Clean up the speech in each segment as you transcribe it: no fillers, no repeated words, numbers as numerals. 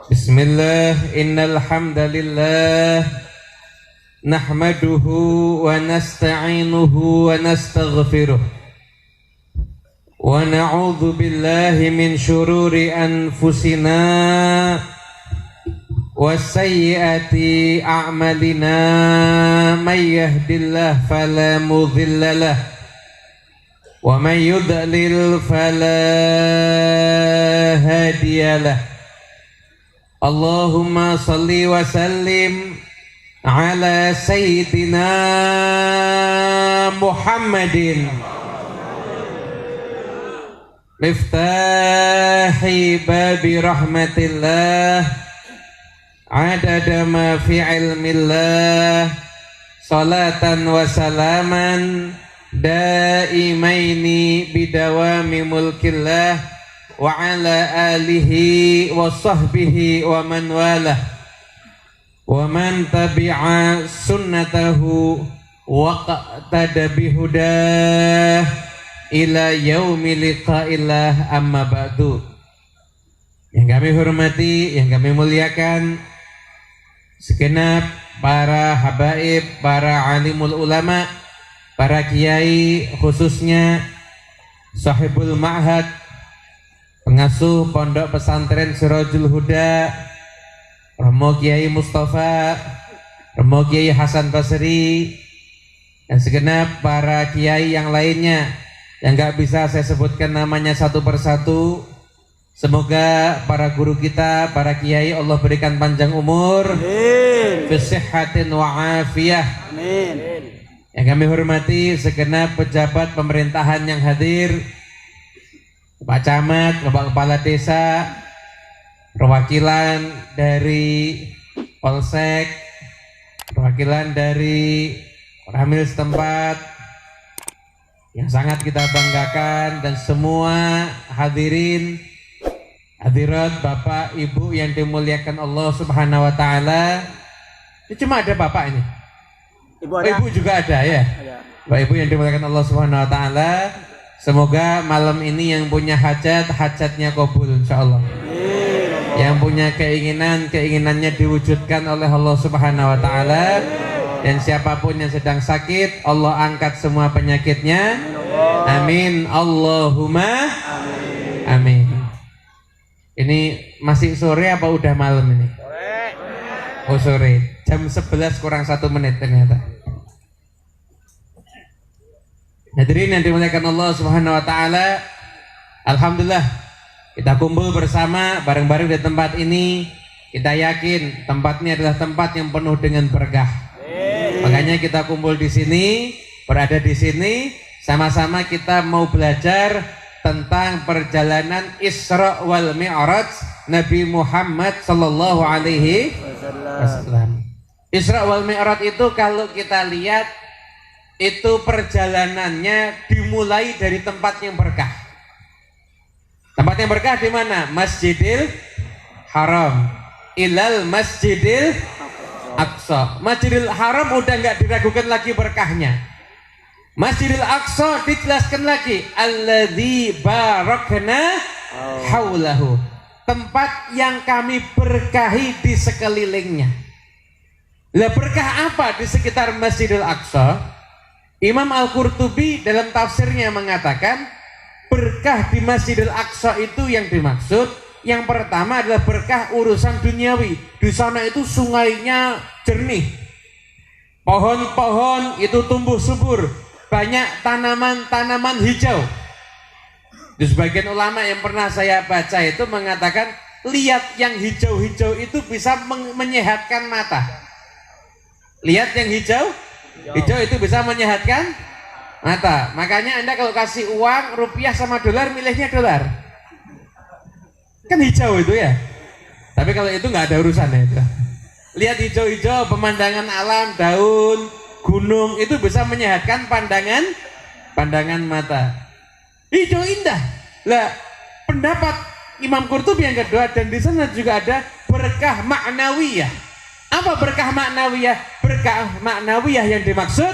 Bismillah, innal hamdalillah nahmaduhu wa nasta'inuhu wa nastaghfiruh wa na'udzu billahi min syururi anfusina wa sayyiati a'malina may yahdihillahu fala mudhillalah wa may yudlil fala hadiyalah. Allahumma salli wa sallim ala sayyidina Muhammadin miftahi babi rahmatillah adada ma fi ilmillah salatan wa salaman daimaini bidawami mulkillah wa ala alihi wa sahbihi wa man walah wa man tabi'a sunnatahu wa qtada bihudah ila yaumi liqa'illah, amma ba'du. Yang kami hormati, yang kami muliakan segenap para habaib, para alimul ulama, para kiai, khususnya sahibul ma'had, pengasuh Pondok Pesantren Sirajul Huda, Romo Kiai Mustafa, Romo Kiai Hasan Basri, dan segenap para kiai yang lainnya yang gak bisa saya sebutkan namanya satu persatu. Semoga para guru kita, para kiai, Allah berikan panjang umur, fisihhatin wa afiyah. Amin. Yang kami hormati segenap pejabat pemerintahan yang hadir, Pak Camat, Bapak Kepala Desa, perwakilan dari Polsek, perwakilan dari Ramil setempat yang sangat kita banggakan, dan semua hadirin hadirat Bapak Ibu yang dimuliakan Allah Subhanahu wa taala. Ini cuma ada Bapak ini. Ibu juga ada ya. Bapak Ibu yang dimuliakan Allah Subhanahu wa taala. Semoga malam ini yang punya hajat, hajatnya kabul insyaallah. Yang punya keinginan, keinginannya diwujudkan oleh Allah Subhanahu wa taala. Dan siapapun yang sedang sakit, Allah angkat semua penyakitnya. Amin. Allahumma amin. Ini masih sore apa udah malam ini? Oh sore. Jam 11 kurang 1 menit ternyata. Hadirin yang dimuliakan Allah Subhanahu wa taala, alhamdulillah kita kumpul bersama bareng-bareng di tempat ini. Kita yakin tempat ini adalah tempat yang penuh dengan berkah. Makanya kita kumpul di sini, berada di sini, sama-sama kita mau belajar tentang perjalanan Isra wal Mi'raj Nabi Muhammad sallallahu alaihi wasallam. Isra wal Mi'raj itu kalau kita lihat itu perjalanannya dimulai dari tempat yang berkah. Tempat yang berkah di mana? Masjidil Haram ilal Masjidil Aqsa. Masjidil Haram udah nggak diragukan lagi berkahnya. Masjidil Aqsa dijelaskan lagi, alladzi barakna haulahu, tempat yang kami berkahi di sekelilingnya. Lah berkah apa di sekitar Masjidil Aqsa? Imam Al-Qurtubi dalam tafsirnya mengatakan berkah di Masjidil Aqsa itu yang dimaksud, yang pertama adalah berkah urusan duniawi. Di sana itu sungainya jernih, pohon-pohon itu tumbuh subur, banyak tanaman-tanaman hijau. Di sebagian ulama yang pernah saya baca itu mengatakan lihat yang hijau-hijau itu bisa menyehatkan mata. Lihat yang hijau itu bisa menyehatkan mata. Makanya Anda kalau kasih uang rupiah sama dolar, milihnya dolar. Kan hijau itu ya. Tapi kalau itu nggak ada urusannya itu. Lihat hijau-hijau, pemandangan alam, daun, gunung, itu bisa menyehatkan pandangan mata. Hijau indah. Lah, pendapat Imam Qurtubi yang kedua, dan di sana juga ada berkah maknawiyah. Apa berkah maknawiyah? Berkah maknawiyah yang dimaksud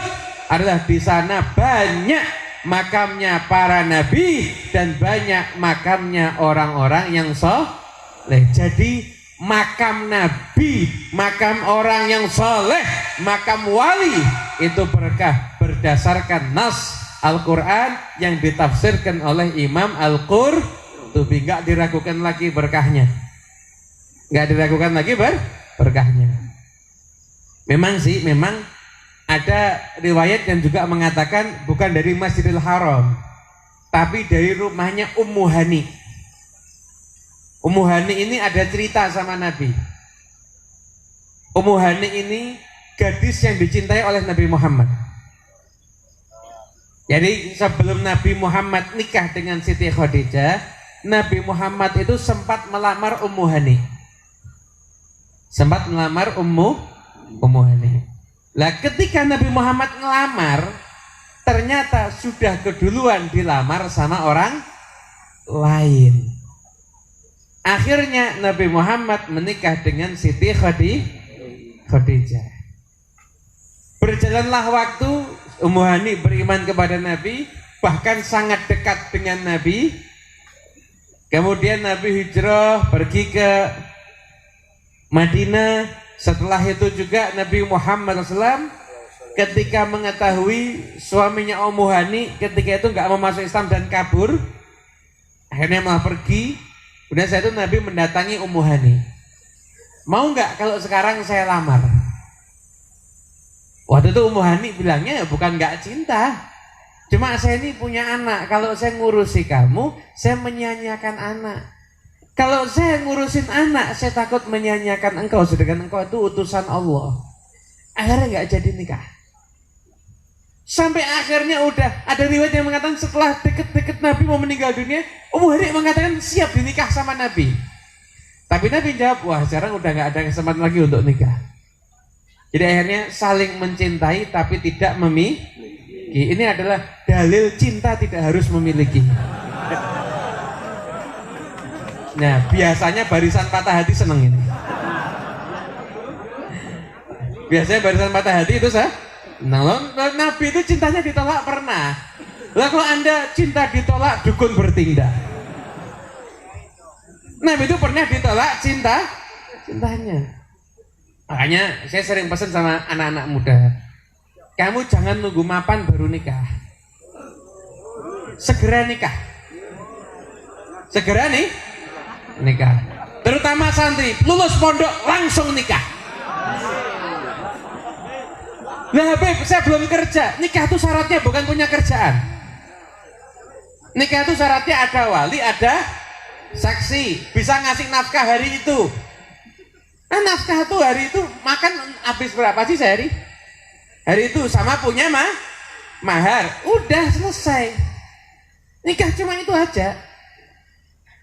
adalah di sana banyak makamnya para nabi dan banyak makamnya orang-orang yang soleh. Jadi makam nabi, makam orang yang soleh, makam wali itu berkah berdasarkan nas Al-Quran yang ditafsirkan oleh Imam Al-Qurtubi. Nggak diragukan lagi berkahnya, nggak diragukan lagi berkahnya. Memang sih, memang ada riwayat yang juga mengatakan bukan dari Masjidil Haram, tapi dari rumahnya Ummu Hani. Ummu Hani ini ada cerita sama Nabi. Ummu Hani ini gadis yang dicintai oleh Nabi Muhammad. Jadi sebelum Nabi Muhammad nikah dengan Siti Khadijah, Nabi Muhammad itu sempat melamar Ummu Hani. Sempat melamar Ummu Hani. Lah ketika Nabi Muhammad ngelamar, ternyata sudah keduluan dilamar sama orang lain. Akhirnya Nabi Muhammad menikah dengan Siti Khadijah. Berjalanlah waktu, Ummu Hani beriman kepada Nabi, bahkan sangat dekat dengan Nabi. Kemudian Nabi hijrah pergi ke Madinah. Setelah itu juga Nabi Muhammad SAW ketika mengetahui suaminya Ummu Hani ketika itu nggak mau masuk Islam dan kabur, akhirnya malah pergi. Kemudian saya itu Nabi mendatangi Ummu Hani. Mau nggak kalau sekarang saya lamar? Waktu itu Ummu Hani bilangnya ya bukan nggak cinta, cuma saya ini punya anak. Kalau saya ngurusi kamu, saya menyanyiakan anak. Kalau saya ngurusin anak, saya takut menyanyiakan engkau, sedangkan engkau itu utusan Allah. Akhirnya nggak jadi nikah. Sampai akhirnya udah ada riwayat yang mengatakan setelah deket-deket Nabi mau meninggal dunia, Ummu Hani mengatakan siap dinikah sama Nabi. Tapi Nabi jawab, wah sekarang udah nggak ada kesempatan lagi untuk nikah. Jadi akhirnya saling mencintai tapi tidak memiliki. Ini adalah dalil cinta tidak harus memiliki. Nah biasanya barisan patah hati seneng ini. Biasanya barisan patah hati itu Nabi itu cintanya ditolak pernah. Lah kalau Anda cinta ditolak, dukun bertindak. Nabi itu pernah ditolak cintanya. Makanya saya sering pesan sama anak-anak muda, kamu jangan nunggu mapan baru nikah. Segera nikah. Segera nikah. Terutama santri, lulus pondok langsung nikah. Nah Habib, saya belum kerja. Nikah itu syaratnya bukan punya kerjaan. Nikah itu syaratnya ada wali, ada saksi, bisa ngasih nafkah hari itu. Nah nafkah itu hari itu makan habis berapa sih sehari? Hari itu sama punya mahar. Udah selesai. Nikah cuma itu aja.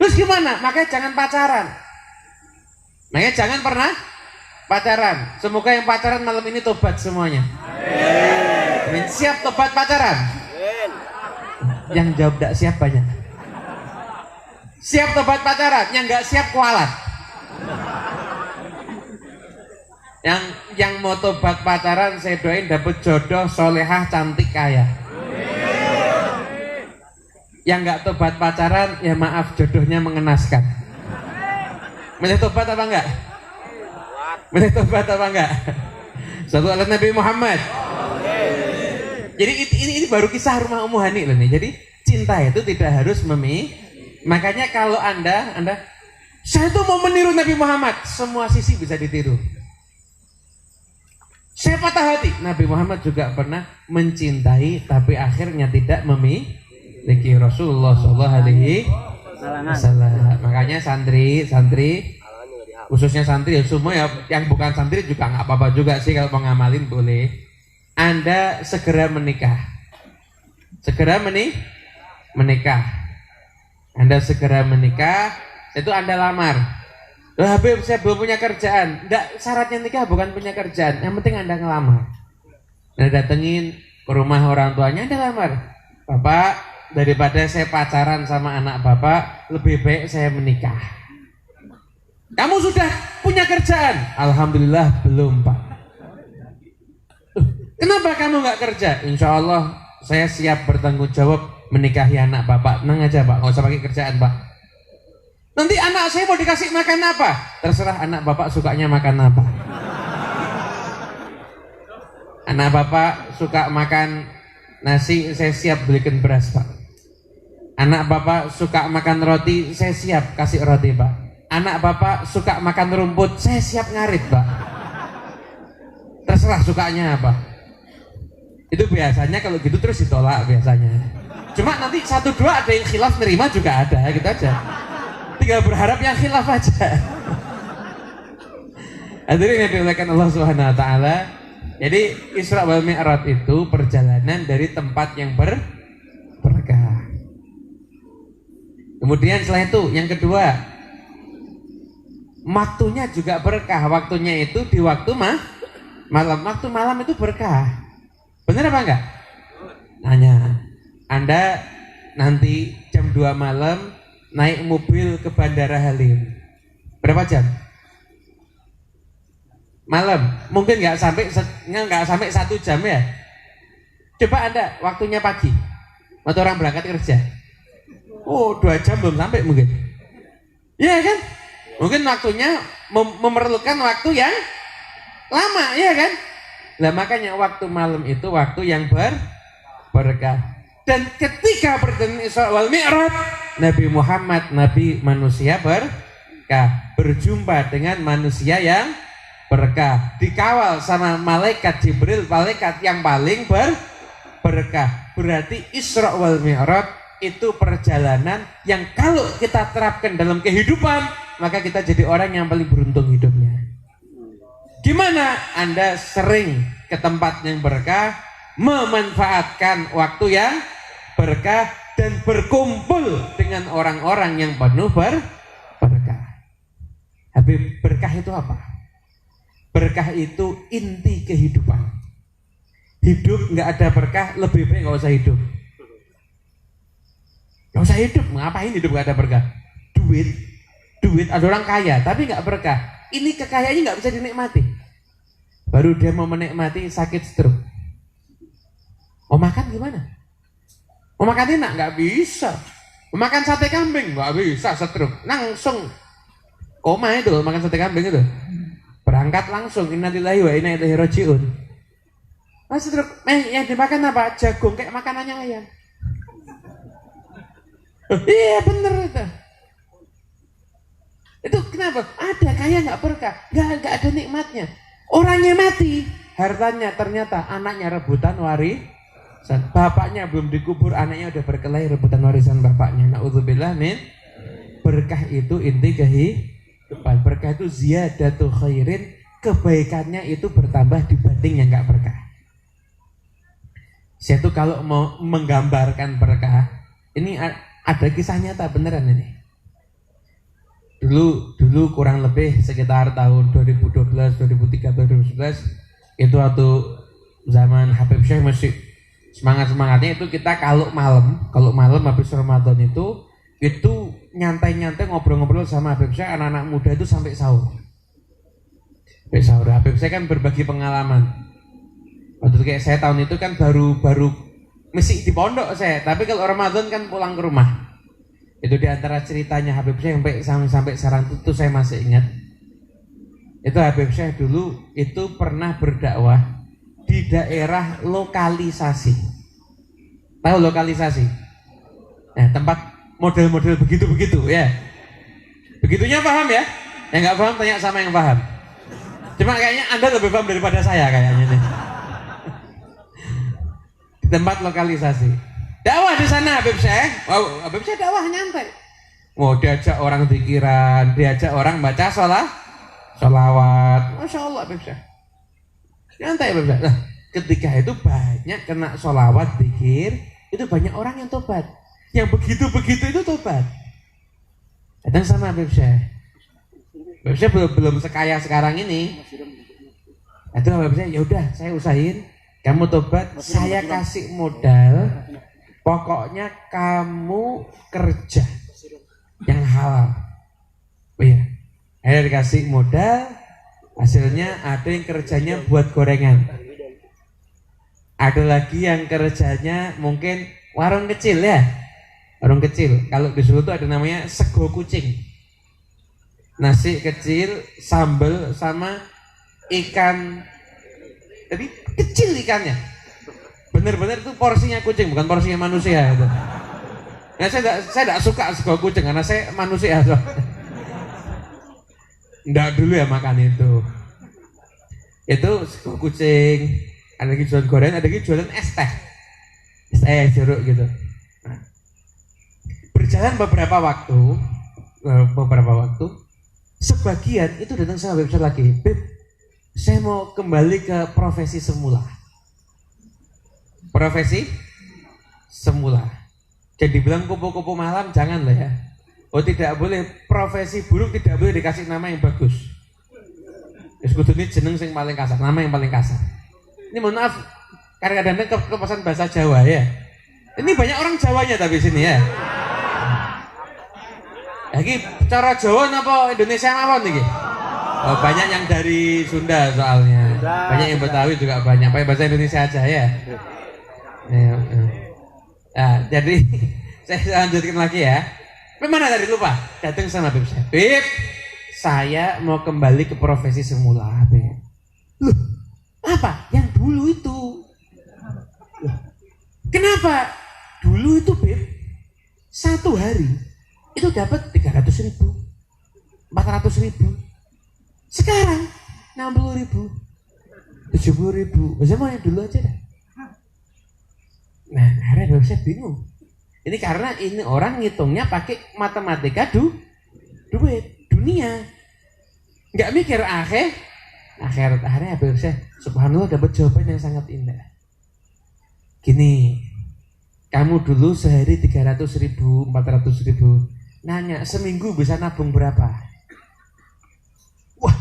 Terus gimana? Makanya jangan pacaran. Makanya jangan pernah pacaran. Semoga yang pacaran malam ini tobat semuanya. Amin. Siap tobat pacaran? Yang jawab tidak siap banyak. Siap tobat pacaran? Yang nggak siap kualat. Yang mau tobat pacaran saya doain dapat jodoh solehah cantik kaya. Yang nggak tobat pacaran ya maaf jodohnya mengenaskan. Boleh tobat apa enggak? Boleh tobat apa enggak? Satu alat Nabi Muhammad. Jadi ini baru kisah rumah Ummu Hani loh nih. Jadi cinta itu tidak harus Makanya kalau anda saya tuh mau meniru Nabi Muhammad, semua sisi bisa ditiru. Saya patah hati, Nabi Muhammad juga pernah mencintai tapi akhirnya tidak memiliki. Rasulullah SAW. Makanya santri khususnya santri ya semua ya, yang bukan santri juga nggak apa-apa juga sih kalau mau ngamalin boleh. Anda segera menikah. Segera menikah. Anda segera menikah, itu Anda lamar. Loh Habib, saya belum punya kerjaan. Enggak, syaratnya nikah bukan punya kerjaan. Yang penting Anda ngelamar. Anda datengin ke rumah orang tuanya, Anda lamar. Bapak, daripada saya pacaran sama anak Bapak, lebih baik saya menikah. Kamu sudah punya kerjaan? Alhamdulillah belum Pak. Kenapa kamu nggak kerja? Insya Allah saya siap bertanggung jawab menikahi anak Bapak. Tenang aja Pak, nggak usah pakai kerjaan Pak. Nanti anak saya mau dikasih makan apa? Terserah anak bapak sukanya makan apa. Anak bapak suka makan nasi, saya siap belikan beras pak. Anak bapak suka makan roti, saya siap kasih roti pak. Anak bapak suka makan rumput, saya siap ngarit pak. Terserah sukanya apa. Itu biasanya kalau gitu terus ditolak biasanya. Cuma nanti 1-2 ada yang khilaf nerima juga ada, gitu aja. Tinggal berharap yang khilaf aja. Hadirin yang dimuliakan Allah Subhanahu wa taala. Jadi Isra wal Mi'raj itu perjalanan dari tempat yang berkah. Kemudian setelah itu yang kedua, waktunya juga berkah. Waktunya itu di waktu malam. Waktu malam itu berkah. Benar apa enggak? Nanya. Anda nanti jam 2 malam naik mobil ke Bandara Halim. Berapa jam? Malam. Mungkin nggak sampai 1 jam ya. Coba Anda waktunya pagi. Waktu orang berangkat kerja. Oh, 2 jam belum sampai mungkin. Iya kan? Mungkin waktunya memerlukan waktu yang lama, ya kan? Nah, makanya waktu malam itu waktu yang berkah. Dan ketika perjalanan Isra wal Mi'raj, Nabi Muhammad, Nabi manusia berkah, berjumpa dengan manusia yang berkah, dikawal sama malaikat Jibril, malaikat yang paling berkah. Berarti Isra wal Mi'raj itu perjalanan yang kalau kita terapkan dalam kehidupan, maka kita jadi orang yang paling beruntung hidupnya. Gimana Anda sering ke tempat yang berkah, memanfaatkan waktu yang berkah, dan berkumpul dengan orang-orang yang penuh berkah. Habib, berkah itu apa? Berkah itu inti kehidupan. Hidup nggak ada berkah, lebih baik nggak usah hidup. Nggak usah hidup, ngapain hidup nggak ada berkah? Duit, ada orang kaya tapi nggak berkah. Ini kekayaannya nggak bisa dinikmati. Baru dia mau menikmati sakit stroke. Mau makan gimana? Mau makan enak? Nggak bisa. Mau makan sate kambing? Nggak bisa, stroke. Langsung koma itu, makan sate kambing itu. Berangkat langsung, innalillahi wa inna ilaihi raji'un. Mas stroke, yang dimakan apa? Jagung, kayak makanannya ayam. Iya bener itu. Itu kenapa? Ada kaya nggak berkah, nggak ada nikmatnya. Orangnya mati, hartanya ternyata anaknya rebutan warisan, bapaknya belum dikubur, anaknya udah berkelahi rebutan warisan bapaknya. Na'udzubillah min. Berkah itu inti kehidupan. Berkah itu ziyadatu khairin, kebaikannya itu bertambah dibanding yang nggak berkah. Saya tuh kalau mau menggambarkan berkah, ini ada kisah nyata beneran ini. Dulu kurang lebih sekitar tahun 2012, 2013, 2011 itu waktu zaman Habib Syekh masih semangatnya itu kita kalau malam habis Ramadan itu nyantai-nyantai ngobrol-ngobrol sama Habib Syekh, anak-anak muda itu sampai sahur. Habib Syekh kan berbagi pengalaman. Waktu itu kayak saya tahun itu kan baru mesti di pondok saya, tapi kalau Ramadan kan pulang ke rumah. Itu diantara ceritanya Habib Syekh sampai sekarang itu saya masih ingat. Itu Habib Syekh dulu itu pernah berdakwah di daerah lokalisasi. Tahu lokalisasi? Nah, tempat model-model begitu-begitu ya. Begitunya paham ya? Yang nggak paham tanya sama yang paham. Cuma kayaknya Anda lebih paham daripada saya kayaknya nih. Di tempat lokalisasi. Dakwah di sana Habib Syekh. Wow, Habib Syekh dakwah nyantai. Mau diajak orang dzikiran, diajak orang baca sholawat. Masya Allah Habib Syekh. Nyantai Habib Syekh. Nah, ketika itu banyak kena sholawat, dzikir, itu banyak orang yang tobat. Yang begitu-begitu itu tobat. Datang sama Habib Syekh. Habib Syekh belum sekaya sekarang ini. Itu Habib Syekh, ya udah saya usahain, kamu tobat, saya kasih modal. Pokoknya kamu kerja yang halal. Oh iya, akhirnya dikasih modal, hasilnya ada yang kerjanya buat gorengan, ada lagi yang kerjanya mungkin warung kecil ya, warung kecil. Kalau di Solo itu ada namanya sego kucing. nasi kecil, sambal sama ikan. Jadi kecil ikannya. Bener-bener itu porsinya kucing, bukan porsinya manusia itu. Nah, saya tidak suka sego kucing karena saya manusia. Enggak dulu ya makan itu. Itu sego kucing, ada lagi jualan gorengan, ada lagi jualan es teh. Es jeruk gitu. Nah, berjalan beberapa waktu, sebagian itu datang sama website lagi. Beb, saya mau kembali ke profesi semula. Profesi semula. Jadi bilang kupu-kupu malam jangan lah ya. Oh tidak boleh, profesi buruk tidak boleh dikasih nama yang bagus. Ini jeneng sing paling kasar, nama yang paling kasar. Ini mohon maaf, kadang-kadang kelepasan bahasa Jawa ya. Ini banyak orang Jawanya tapi sini ya. Lagi cara Jawa apa Indonesia apa nih? Oh, banyak yang dari Sunda soalnya. Banyak yang Betawi juga banyak. Pakai bahasa Indonesia aja ya. Nah, jadi saya lanjutkan lagi ya. Mana tadi lupa? Datang sama Beb saya. Beb, saya mau kembali ke profesi semula. Beb. Loh, apa? Yang dulu itu. Loh, kenapa? Dulu itu Beb, satu hari itu dapat 300.000, 400.000. Sekarang 60.000, 70.000. Bisa mau yang dulu aja dah. Nah, akhirnya saya bingung. Ini karena ini orang ngitungnya pakai matematika duit dunia, nggak mikir akhirat. Akhirnya saya subhanallah dapat jawaban yang sangat indah. Gini, kamu dulu sehari 300.000, 400.000. Nanya seminggu bisa nabung berapa? Wah,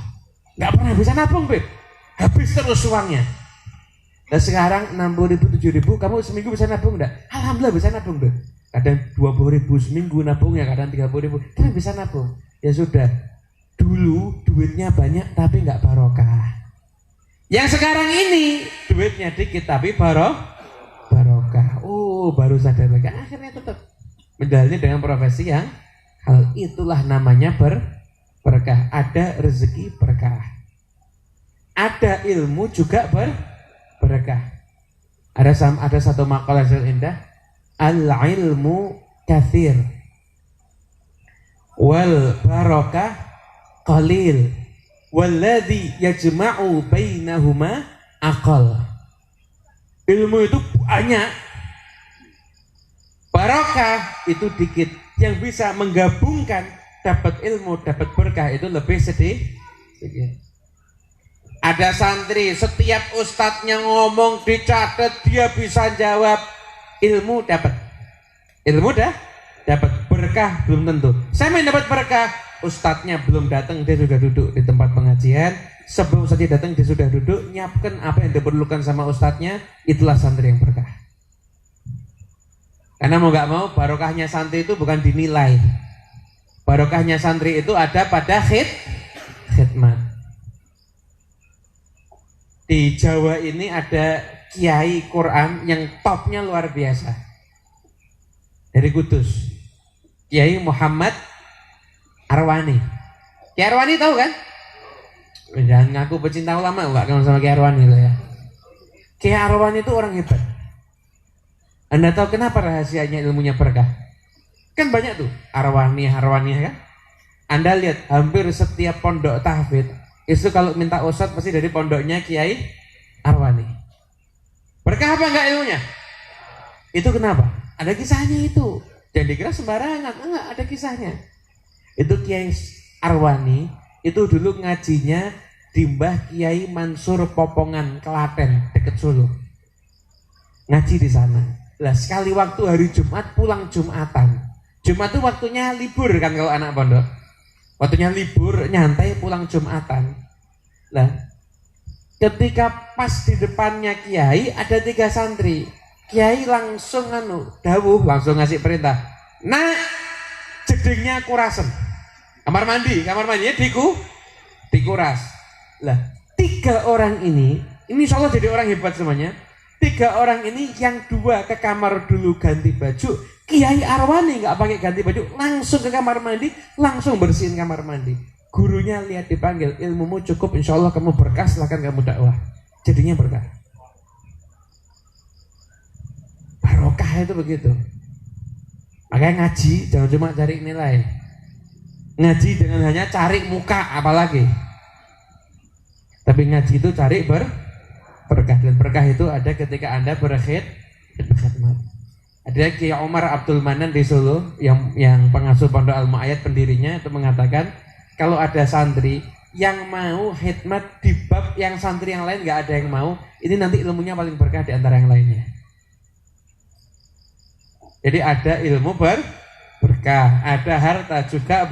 nggak pernah bisa nabung, Beb. Habis terus uangnya. Nah sekarang 60.000, 7.000, kamu seminggu bisa nabung enggak? Alhamdulillah bisa nabung, Beb. Kadang 20.000 seminggu nabungnya, kadang 30.000, tapi bisa nabung. Ya sudah, dulu duitnya banyak tapi nggak barokah. Yang sekarang ini duitnya dikit tapi barokah. Oh, baru sadar lagi. Akhirnya tetap menjalani dengan profesi yang hal itulah namanya berkah. Ada rezeki berkah. Ada ilmu juga berkah. Ada satu makalah yang indah. Al-ilmu kathir wal barakah qalil walladhi yajma'u bainahuma aqal. Ilmu itu banyak, barakah itu dikit. Yang bisa menggabungkan dapat ilmu, dapat berkah itu lebih sedikit. Ada santri, setiap ustadznya ngomong dicatat, dia bisa jawab. Ilmu dapat, dapat berkah belum tentu. Saya main dapat berkah, ustadznya belum datang, dia sudah duduk di tempat pengajian. Sebelum saja datang, dia sudah duduk, nyiapkan apa yang diperlukan sama ustadznya. Itulah santri yang berkah. Karena mau gak mau, barokahnya santri itu bukan dinilai. Barokahnya santri itu ada pada khidmat. Di Jawa ini ada kiai Quran yang topnya luar biasa. Dari Kudus. Kiai Muhammad Arwani. Kiai Arwani tahu kan? Jangan ngaku pecinta ulama, enggak kenal sama Kiai Arwani lah ya. Kiai Arwani itu orang hebat. Anda tahu kenapa rahasianya ilmunya berkah? Kan banyak tuh Arwani kan? Anda lihat hampir setiap pondok tahfidz itu kalau minta ustadz pasti dari pondoknya Kiai Arwani. Berkah apa enggak ilmunya? Itu kenapa? Ada kisahnya itu. Jangan dikira sembarangan, enggak, ada kisahnya. Itu Kiai Arwani itu dulu ngajinya di Mbah Kiai Mansur Popongan, Klaten, dekat Solo. Ngaji di sana. Lah sekali waktu hari Jumat pulang Jumatan. Jumat itu waktunya libur kan kalau anak pondok. Waktunya libur, nyantai pulang Jumatan. Lah, ketika pas di depannya Kiai ada 3 santri. Kiai langsung dawuh, langsung ngasih perintah. Nah, jedingnya kurasem. Kamar mandinya dikuras. Lah, 3 orang ini insya Allah jadi orang hebat semuanya. 3 orang ini yang 2 ke kamar dulu ganti baju. Kiai Arwani nggak pakai ganti baju, langsung ke kamar mandi, langsung bersihin kamar mandi. Gurunya lihat dipanggil, ilmumu cukup, insya Allah kamu berkah, silahkan kamu dakwah. Jadinya berkah. Barokah itu begitu. Makanya ngaji jangan cuma cari nilai. Ngaji dengan hanya cari muka apalagi. Tapi ngaji itu cari berkah, dan berkah itu ada ketika Anda berkhidmat. Ada Kiai Umar Abdul Manan di Solo yang pengasuh Pondok Al Mu'ayyad, pendirinya itu mengatakan kalau ada santri yang mau khidmat di bab yang santri yang lain nggak ada yang mau, ini nanti ilmunya paling berkah di antara yang lainnya. Jadi ada ilmu berkah, ada harta juga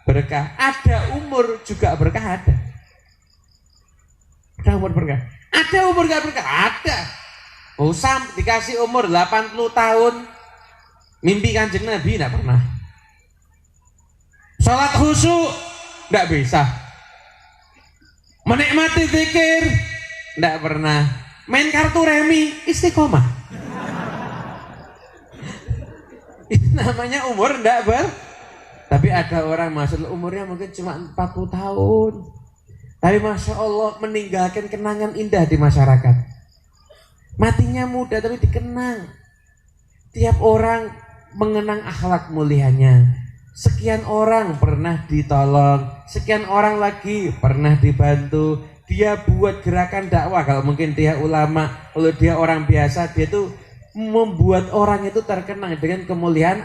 berkah, ada umur juga berkah, ada umur berkah, ada umur gak berkah, ada. Usam dikasih umur 80 tahun, mimpi Kanjeng Nabi tidak pernah. Sholat khusyuk tidak bisa, menikmati zikir tidak pernah, main kartu remi istiqomah. Itu namanya umur tidak Tapi ada orang maksud umurnya mungkin cuma 40 tahun, tapi Masya Allah meninggalkan kenangan indah di masyarakat. Matinya muda tapi dikenang. Tiap orang mengenang akhlak mulianya. Sekian orang pernah ditolong, sekian orang lagi pernah dibantu. Dia buat gerakan dakwah, kalau mungkin dia ulama, kalau dia orang biasa, dia tuh membuat orang itu terkenang dengan kemuliaan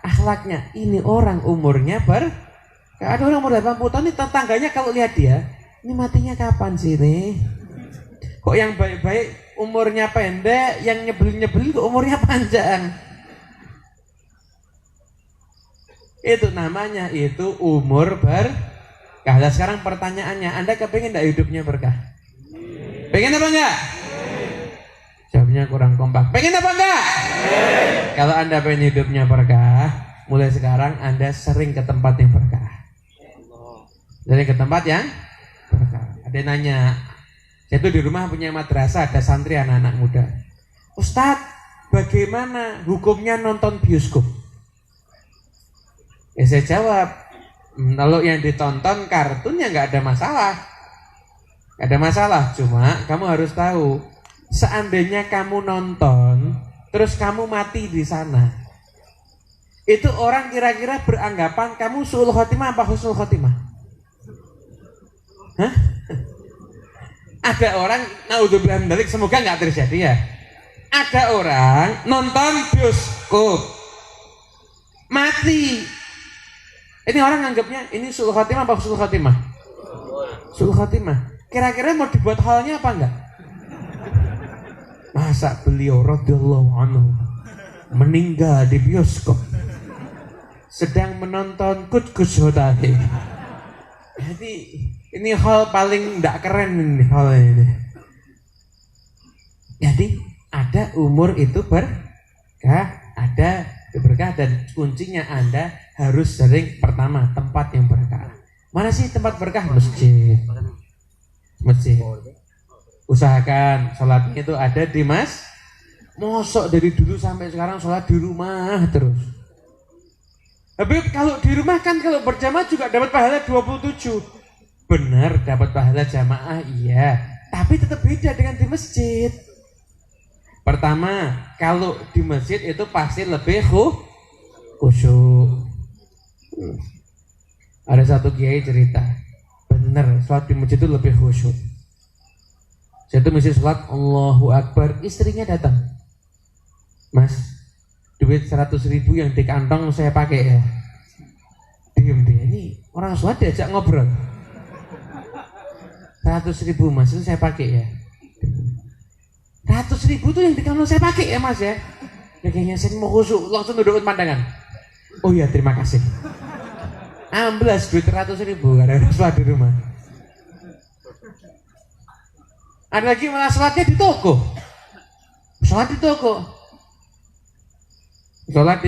akhlaknya. Ini orang umurnya ada orang umur 80 tahun, ini tetangganya kalau lihat dia, ini matinya kapan sih nih? Kok yang baik-baik umurnya pendek, yang nyebelin kok umurnya panjang? Itu namanya itu umur berkah. Nah, sekarang pertanyaannya, Anda kepengen enggak hidupnya berkah? Pengen apa enggak? Jawabnya kurang kompak. Pengen apa enggak? Kalau Anda pengen hidupnya berkah, mulai sekarang Anda sering ke tempat yang berkah. Sering ke tempat yang berkah. Ada yang nanya, saya tuh di rumah punya madrasah, ada santri anak-anak muda. Ustadz, bagaimana hukumnya nonton bioskop? Ya saya jawab, kalau yang ditonton kartun ya nggak ada masalah. Nggak ada masalah, cuma kamu harus tahu, seandainya kamu nonton, terus kamu mati di sana, itu orang kira-kira beranggapan kamu su'ul khotimah apa husnul khotimah? Hah? Ada orang, naudzubillah min dzalik, semoga nggak terjadi ya. Ada orang nonton bioskop, mati. Ini orang anggapnya ini su'ul khotimah apa husnul khotimah? Su'ul khotimah. Kira-kira mau dibuat halnya apa enggak? Masa beliau radhiyallahu anhu meninggal di bioskop sedang menonton Kudkus Hotel. Jadi ini hal paling tidak keren ini hal ini. Jadi ada umur itu berkah, ada berkah, dan kuncinya Anda harus sering, pertama tempat yang berkah. Mana sih tempat berkah? Masjid. Usahakan sholatnya itu ada di mosok dari dulu sampai sekarang sholat di rumah terus. Tapi kalau di rumah kan kalau berjamaah juga dapat pahala 27. Benar, dapat pahala jamaah iya, tapi tetap beda dengan di masjid. Pertama, kalau di masjid itu pasti lebih khusyuk. Ada satu kiai cerita, benar sholat di masjid itu lebih khusyuk. Saya tuh mesti sholat Allahu Akbar, istrinya datang, Mas, duit 100.000 yang di kantong saya pakai ya. Diem dia, ini orang sholat diajak ngobrol. 100.000 Mas, itu saya pakai ya. 100.000 tuh yang di kantong saya pakai ya Mas ya. Ya kayaknya saya mau khusyuk, langsung duduk pandangan. Oh iya, terima kasih. Amblas duit 100.000 karena sholat di rumah. Ada lagi malah sholatnya di toko. Sholat di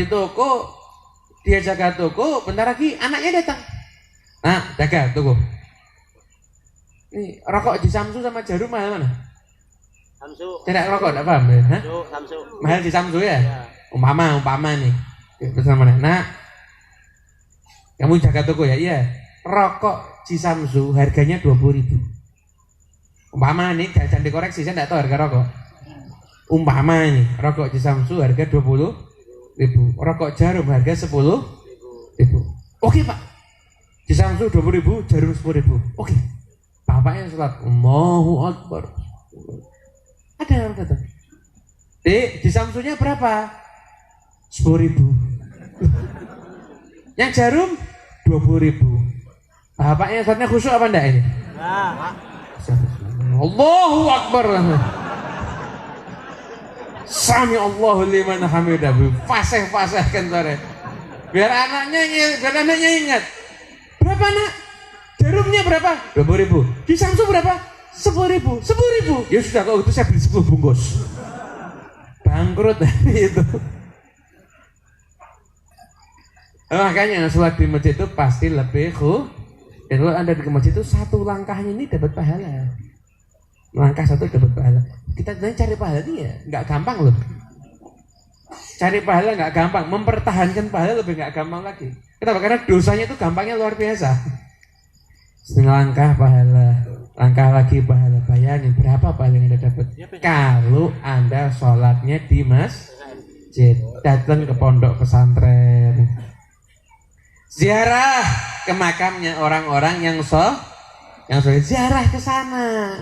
toko, dia jaga toko, bentar lagi anaknya datang. Nah, jaga toko. Ini rokok di Samsu sama Jarum mahal mana? Samsu. Tidak rokok, tidak paham ya? Samsu. Mahal di Samsu ya? Ya. Umpama nih. Pesan mana? Nah, kamu jaga toko ya? Iya. rokok Cisamsu harganya 20.000. Umpama nih, jangan dikoreksi, saya tidak tahu harga rokok. Umpama ini rokok Cisamsu harga 20.000, rokok Jarum harga 10.000. Oke Pak, Cisamsu 20.000, Jarum 10.000. Oke, bapaknya sholat Allahu Akbar. Ada yang datang, Dek, Cisamsunya berapa? 10.000. Yang Jarum 20.000. Bapaknya sholatnya khusyuk apa enggak ini? Allahu Akbar. Sami Allahu liman hamidah. Fasih-fasihkan sore. Biar anaknya ingat. Berapa nak? Jarumnya berapa? 20.000. Di Samsu berapa? 10.000. 10.000. Ya sudah, kalau itu saya beli 10 bungkus. Bangkrut itu. Makanya sholat di masjid itu pasti lebih dan kalau Anda di masjid itu satu langkahnya ini dapat pahala. Langkah satu dapat pahala. Kita cari pahala ini ya nggak gampang loh. Cari pahala nggak gampang, mempertahankan pahala lebih nggak gampang lagi. Kenapa? Karena dosanya itu gampangnya luar biasa. Setengah langkah pahala, langkah lagi pahala. Bayangin berapa pahala yang Anda dapat kalau Anda sholatnya di masjid, datang ke pondok pesantren, ziarah ke makamnya orang-orang yang soleh, ziarah ke sana.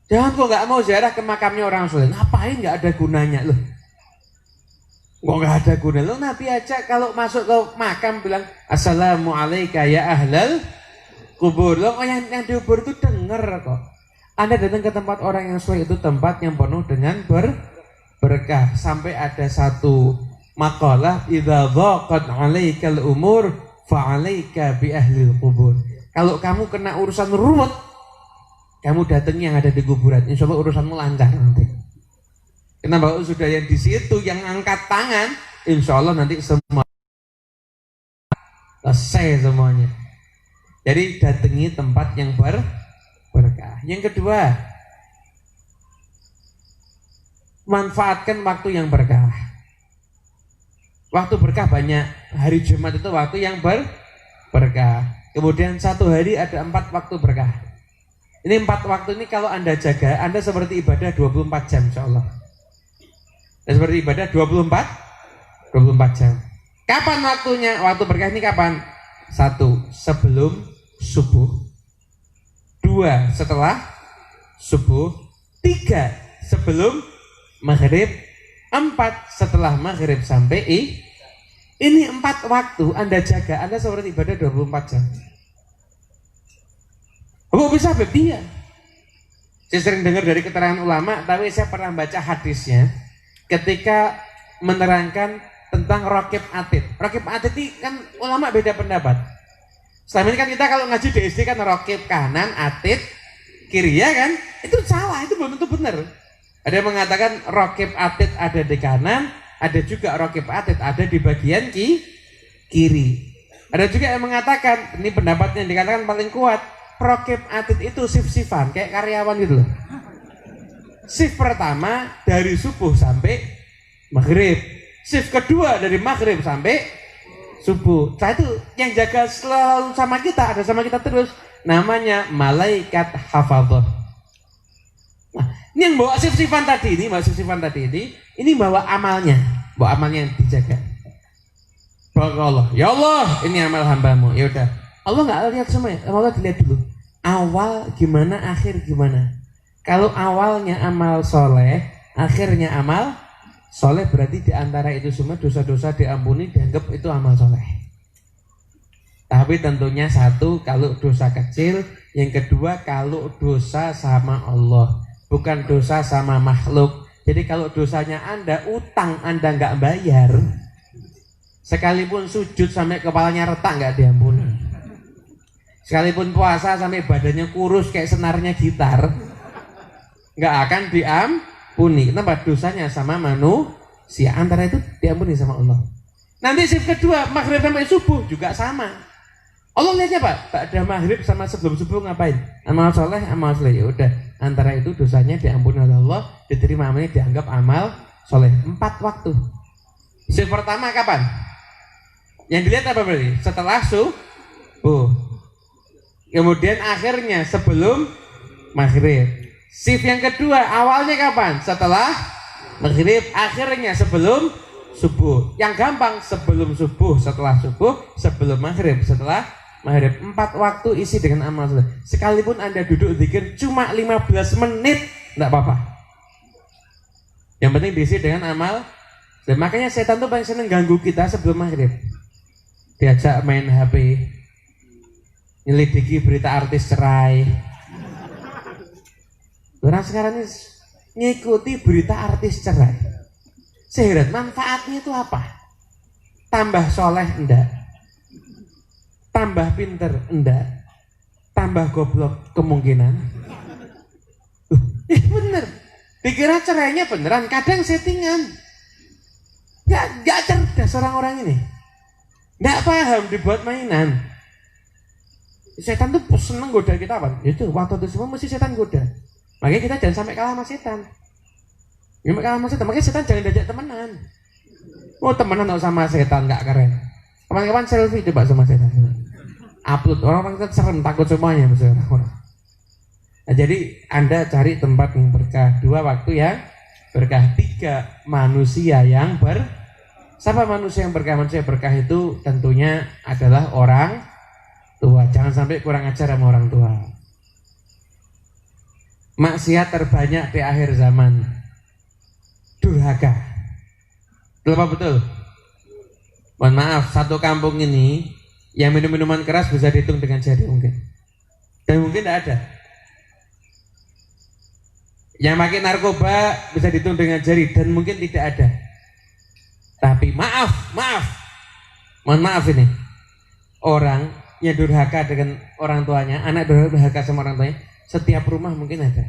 Jangan kok nggak mau ziarah ke makamnya orang soleh, ngapain? Nggak ada gunanya loh. Kok nggak ada gunanya loh? Nabi aja kalau masuk ke makam bilang assalamualaikum ya ahlal kubur. Loh yang di kubur itu dengar kok. Anda datang ke tempat orang yang soleh itu tempat yang penuh dengan berkah. Sampai ada satu makalah idza dhaqat 'alaikal umur fa'alaika bi ahlil kubur. Kalau kamu kena urusan rumit, kamu datang yang ada di kuburan, insya Allah urusanmu lancar nanti. Kenapa? Sudah yang di situ yang angkat tangan, insya Allah nanti semua selesai semuanya. Jadi datangi tempat yang berkah. Yang kedua, manfaatkan waktu yang berkah. Waktu berkah banyak. Hari Jumat itu waktu yang berkah. Kemudian satu hari ada 4 waktu berkah. Ini 4 waktu ini kalau Anda jaga, Anda seperti ibadah 24 jam insya Allah. Seperti ibadah 24 jam. Kapan waktunya? Waktu berkah ini kapan? 1. Sebelum subuh. 2. Setelah subuh. 3. Sebelum maghrib. 4. Setelah maghrib sampai ini 4 waktu Anda jaga, Anda seperti ibadah 24 jam. Kok bisa Iya. Saya sering dengar dari keterangan ulama, tapi saya pernah baca hadisnya ketika menerangkan tentang raqib atid. Raqib atid ini kan ulama beda pendapat. Selama ini kan kita kalau ngaji di SD kan raqib kanan, atid kiri, ya kan? Itu salah, itu belum tentu benar. Ada yang mengatakan raqib atid ada di kanan, ada juga raqib atid ada di bagian kiri. Ada juga yang mengatakan, ini pendapatnya yang dikatakan paling kuat, raqib atid itu shift-shiftan kayak karyawan gitu loh. Shift pertama dari subuh sampai maghrib, shift kedua dari maghrib sampai subuh. Setelah itu yang jaga selalu sama kita, ada sama kita terus, namanya malaikat hafadzah. Nah, ini yang bawa shift-shiftan tadi ini bawa amalnya yang dijaga. Bawa Allah, ya Allah, ini amal hambamu. Ya udah, Allah nggak lihat semuanya, Allah dilihat dulu. Awal gimana, akhir gimana. Kalau awalnya amal soleh, akhirnya amal soleh, berarti diantara itu semua dosa-dosa diampuni, dianggap itu amal soleh. Tapi tentunya satu, kalau dosa kecil. Yang kedua, kalau dosa sama Allah, bukan dosa sama makhluk. Jadi kalau dosanya Anda utang, Anda nggak bayar, sekalipun sujud sampai kepalanya retak nggak diampuni. Sekalipun puasa sampai badannya kurus kayak senarnya gitar, nggak akan diampuni. Kenapa? Dosanya sama manusia, antara itu diampuni sama Allah. Nanti shift kedua, maghrib sampai subuh juga sama. Allah lihatnya Pak, ada maghrib sama sebelum subuh ngapain? Amal soleh, ya udah. Antara itu dosanya diampuni oleh Allah, diterima amalnya, dianggap amal soleh. 4 waktu. Shift pertama kapan? Yang dilihat apa berarti? Setelah subuh. Kemudian akhirnya sebelum maghrib. Shift yang kedua awalnya kapan? Setelah maghrib, akhirnya sebelum subuh. Yang gampang sebelum subuh, setelah subuh, sebelum maghrib, setelah maghrib. 4 waktu isi dengan amal soleh. Sekalipun Anda duduk zikir cuma 15 menit, enggak apa-apa. Yang penting diisi dengan amal. Dan makanya setan tuh paling seneng ganggu kita sebelum maghrib. Diajak main HP, nyelidiki berita artis cerai. Orang sekarang ini ngikuti berita artis cerai. Seherat manfaatnya itu apa? Tambah soleh enggak? Tambah pinter enggak? Tambah goblok kemungkinan? Bener. Dikira cerainya beneran, kadang settingan. Enggak cerdas orang-orang ini. Enggak paham dibuat mainan. Setan tuh seneng goda kita apa? Itu waktu itu semua mesti setan goda. Makanya kita jangan sampai kalah sama setan. Jangan kalah sama setan. Makanya setan jangan diajak temenan. Oh temenan sama setan nggak keren. Kapan-kapan selfie coba sama setan. Upload orang-orang kan serem takut semuanya misalnya orang. Nah, jadi Anda cari tempat yang berkah. 2 waktu yang berkah. 3 manusia yang Siapa manusia yang berkah? Manusia yang berkah itu tentunya adalah orang tua. Jangan sampai kurang ajar sama orang tua. Maksiat terbanyak di akhir zaman. Durhaka. Betul apa betul? Mohon maaf, satu kampung ini yang minum minuman keras bisa dihitung dengan jari mungkin. Dan mungkin tidak ada. Yang pakai narkoba bisa dihitung dengan jari dan mungkin tidak ada. Tapi maaf. Mohon maaf ini. Orang yang durhaka dengan orang tuanya, anak durhaka sama orang tuanya, setiap rumah mungkin ada.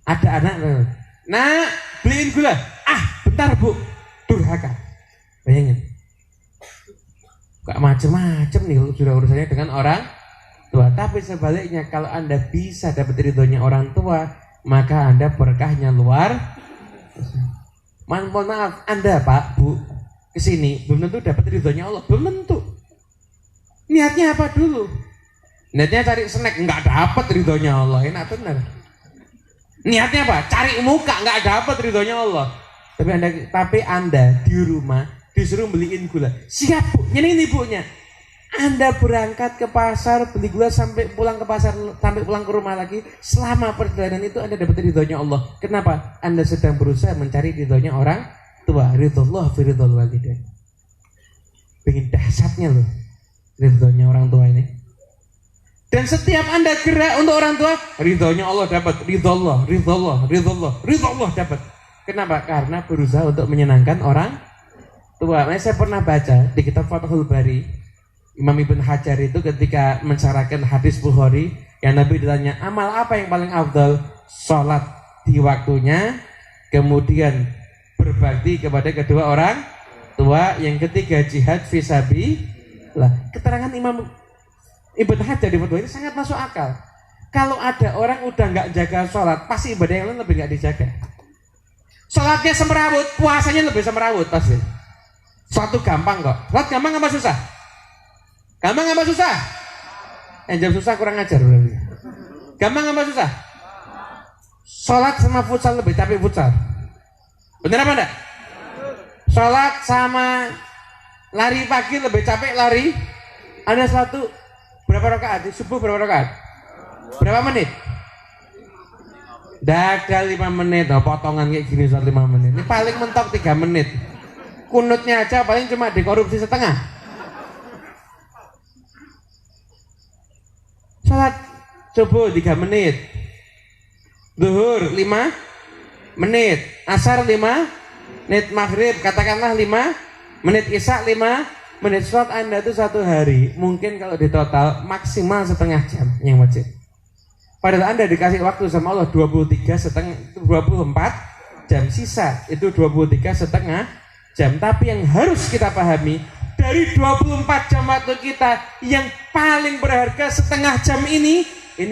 Ada anak, nak beliin gula, bentar bu, durhaka. Bayangin, gak macem-macem nih sudah urusannya dengan orang tua. Tapi sebaliknya kalau Anda bisa dapat ridhonya orang tua, maka Anda berkahnya luar. Mohon maaf, Anda pak, bu, kesini belum tentu dapat ridhonya Allah, belum tentu. Niatnya apa dulu? Niatnya cari snack, nggak dapat ridhonya Allah, enak benar. Niatnya apa? Cari muka, nggak dapat ridhonya Allah. Tapi anda di rumah disuruh beliin gula, siap bu, ini ibunya. Anda berangkat ke pasar beli gula sampai pulang ke pasar, sampai pulang ke rumah lagi, selama perjalanan itu Anda dapat ridhonya Allah. Kenapa? Anda sedang berusaha mencari ridhonya orang tua. Ridhollah fi ridhol walidain. Pengen dahsyatnya loh ridhonya orang tua ini. Dan setiap Anda gerak untuk orang tua, ridhonya Allah dapat. Ridhollah dapat. Kenapa? Karena berusaha untuk menyenangkan orang tua. Saya pernah baca di kitab Fathul Bari, Imam Ibn Hajar itu ketika mensyarahkan hadis Bukhari, yang Nabi ditanya amal apa yang paling afdal? Sholat di waktunya, kemudian berbakti kepada kedua orang tua, yang ketiga jihad fisabilillah. Keterangan Imam Ibn Hajar di Fathul Bari sangat masuk akal. Kalau ada orang udah nggak jaga sholat, pasti ibadah yang lain lebih nggak dijaga. Sholatnya semerawut, puasanya lebih semerawut pasti. Suatu gampang kok. Sholat gampang apa susah? Gampang apa susah? Jam susah kurang ajar berarti. Gampang apa susah? Sholat sama futsal lebih capek futsal. Bener apa enggak? Sholat sama lari pagi lebih capek lari. Ada satu berapa rakaat? Subuh berapa rakaat? Berapa menit? Ada 5 menit, potongan kayak gini soal 5 menit. Ini paling mentok 3 menit. Kunutnya aja paling cuma dikorupsi setengah. Salat subuh 3 menit. Zuhur 5 menit. Asar 5 menit. Maghrib katakanlah 5 menit. Isya 5 menit. Salat Anda itu satu hari mungkin kalau di total maksimal setengah jam yang wajib. Padahal Anda dikasih waktu sama Allah 24 jam, sisa itu 23 setengah jam. Tapi yang harus kita pahami, dari 24 jam waktu kita yang paling berharga setengah jam ini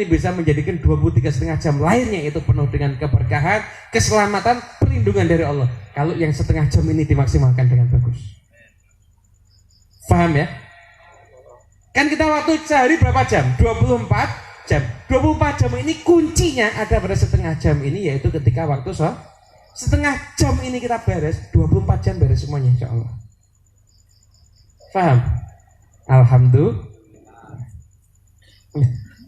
bisa menjadikan 23 setengah jam lainnya itu penuh dengan keberkahan, keselamatan, perlindungan dari Allah. Kalau yang setengah jam ini dimaksimalkan dengan bagus. Paham ya? Kan kita waktu sehari berapa jam? 24 jam. 24 jam ini kuncinya ada pada setengah jam ini, yaitu ketika waktu setengah jam ini kita beres, 24 jam beres semuanya insya Allah. Paham? Alhamdulillah.